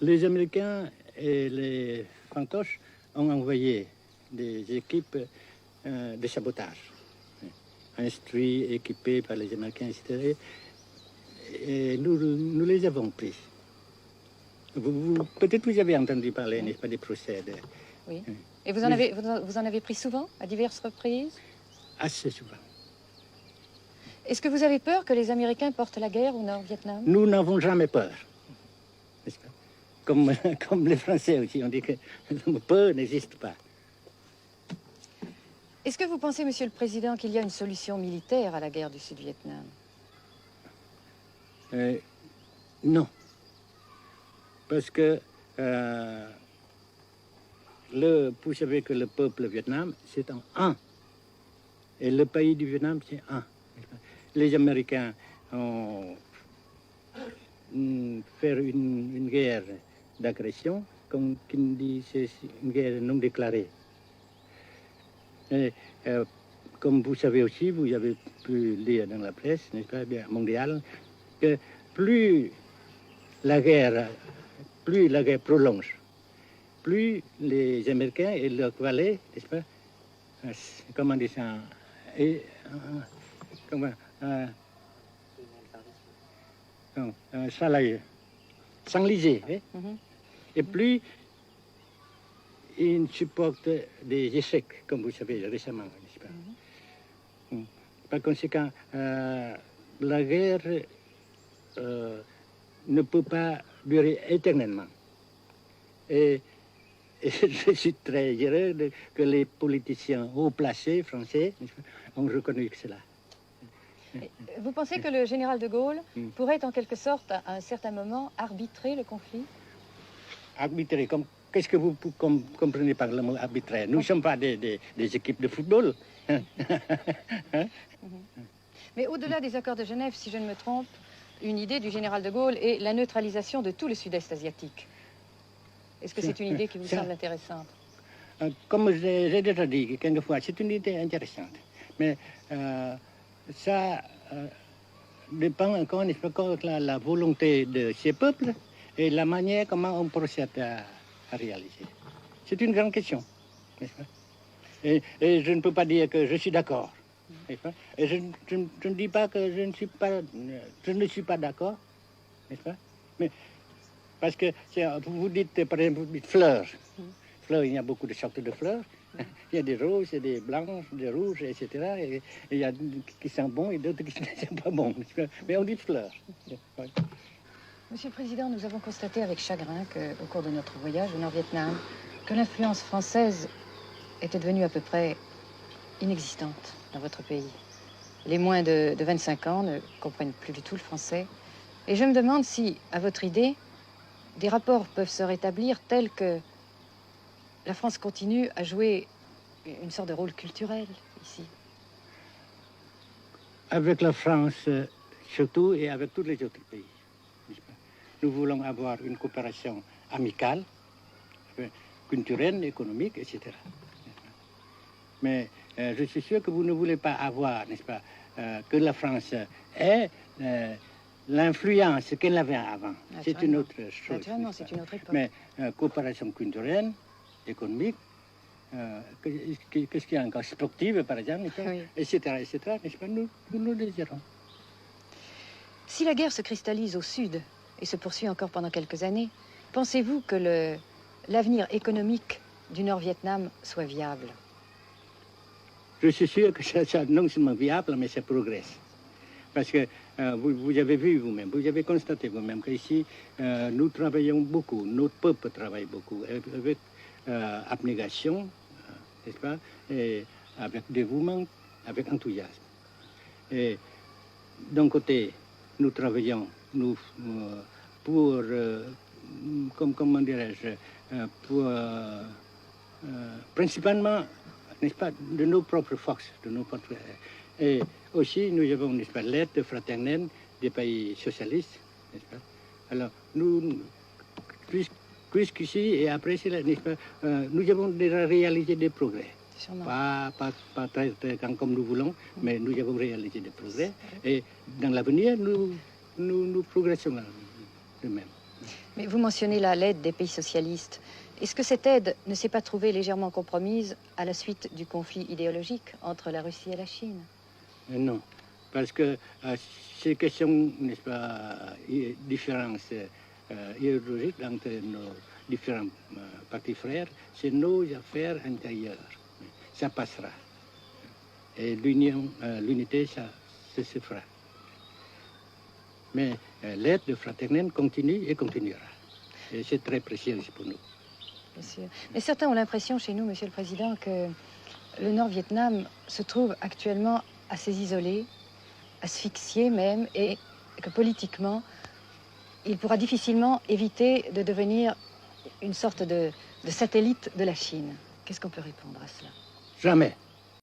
Les Américains et les fantoches ont envoyé des équipes de sabotage, instruits, équipés par les Américains, etc. Et nous les avons pris. Peut-être vous avez entendu parler, n'est-ce pas, des procès. Oui. Et vous en avez pris souvent, à diverses reprises? Assez souvent. Est-ce que vous avez peur que les Américains portent la guerre au Nord-Vietnam? Nous n'avons jamais peur, n'est-ce pas? Comme les Français aussi, on dit que peur n'existe pas. Est-ce que vous pensez, Monsieur le Président, qu'il y a une solution militaire à la guerre du Sud-Vietnam? Non. Parce que vous savez que le peuple Vietnam, c'est un. Et le pays du Vietnam, c'est un. Les Américains ont fait une guerre d'agression, comme qui dit, c'est une guerre non déclarée. Et, comme vous savez aussi, vous avez pu lire dans la presse, n'est-ce pas, bien, mondiale, que plus la guerre prolonge, plus les Américains et leurs valets, n'est-ce pas, comment dire ça, s'enliser, et plus ils supportent des échecs, comme vous savez récemment, n'est-ce pas. Par conséquent, la guerre ne peut pas durer éternellement. Et je suis très heureux que les politiciens haut placés français ont reconnu cela. Vous pensez que le général de Gaulle pourrait en quelque sorte, à un certain moment, arbitrer le conflit? Arbitrer, qu'est-ce que vous comprenez par le mot arbitraire? Nous ne sommes pas des équipes de football. Mais au-delà des accords de Genève, si je ne me trompe, une idée du général de Gaulle est la neutralisation de tout le sud-est asiatique. Est-ce que c'est une idée qui vous semble intéressante? Comme j'ai déjà dit quelquefois, c'est une idée intéressante. Mais ça dépend encore de la volonté de ces peuples et la manière comment on procède à réaliser. C'est une grande question, n'est-ce pas? Et je ne peux pas dire que je suis d'accord. Et je ne dis pas que je ne suis pas d'accord, n'est-ce pas? Mais parce que vous dites, par exemple, vous dites fleurs. Fleurs, il y a beaucoup de sortes de fleurs. Il y a des roses, des blanches, des rouges, etc. Et il y a qui sont bons et d'autres qui ne sont pas bons. Mais on dit fleurs. Monsieur le Président, nous avons constaté avec chagrin qu'au cours de notre voyage au Nord-Vietnam, que l'influence française était devenue à peu près inexistante dans votre pays. Les moins de 25 ans ne comprennent plus du tout le français. Et je me demande si, à votre idée, des rapports peuvent se rétablir tels que la France continue à jouer une sorte de rôle culturel ici. Avec la France surtout et avec tous les autres pays. Nous voulons avoir une coopération amicale, culturelle, économique, etc. Mais je suis sûr que vous ne voulez pas avoir, n'est-ce pas, que la France ait l'influence qu'elle avait avant. C'est une autre chose. Naturellement, c'est une autre époque. Mais coopération culturelle, économique, qu'est-ce qu'il y a encore, sportive par exemple, oui. etc., n'est-ce pas, nous le désirons. Si la guerre se cristallise au sud et se poursuit encore pendant quelques années, pensez-vous que l'avenir économique du Nord-Vietnam soit viable? Je suis sûr que ça non seulement viable, mais ça progresse. Parce que vous avez vu vous-même, vous avez constaté vous-même qu'ici, nous travaillons beaucoup, notre peuple travaille beaucoup, avec abnégation, n'est-ce pas, et avec dévouement, avec enthousiasme. Et d'un côté, nous travaillons pour, comment dirais-je, principalement, n'est-ce pas, de nos propres forces, de nos propres... Et aussi, nous avons, n'est-ce pas, l'aide fraternelle des pays socialistes, n'est-ce pas. Alors, nous, puisqu'ici et après cela, n'est-ce pas, nous avons déjà réalisé des progrès. Pas très grand comme nous voulons, mais nous avons réalisé des progrès. Et dans l'avenir, nous progressons de même. Mais vous mentionnez là l'aide des pays socialistes. Est-ce que cette aide ne s'est pas trouvée légèrement compromise à la suite du conflit idéologique entre la Russie et la Chine? Non, parce que ces questions, n'est-ce pas, différences idéologiques entre nos différents partis frères, c'est nos affaires intérieures. Ça passera. Et l'unité, ça se fera. Mais l'aide fraternelle continue et continuera. Et c'est très précieux pour nous. Bien sûr. Mais certains ont l'impression chez nous, Monsieur le Président, que le Nord-Vietnam se trouve actuellement assez isolé, asphyxié même, et que politiquement, il pourra difficilement éviter de devenir une sorte de satellite de la Chine. Qu'est-ce qu'on peut répondre à cela? Jamais.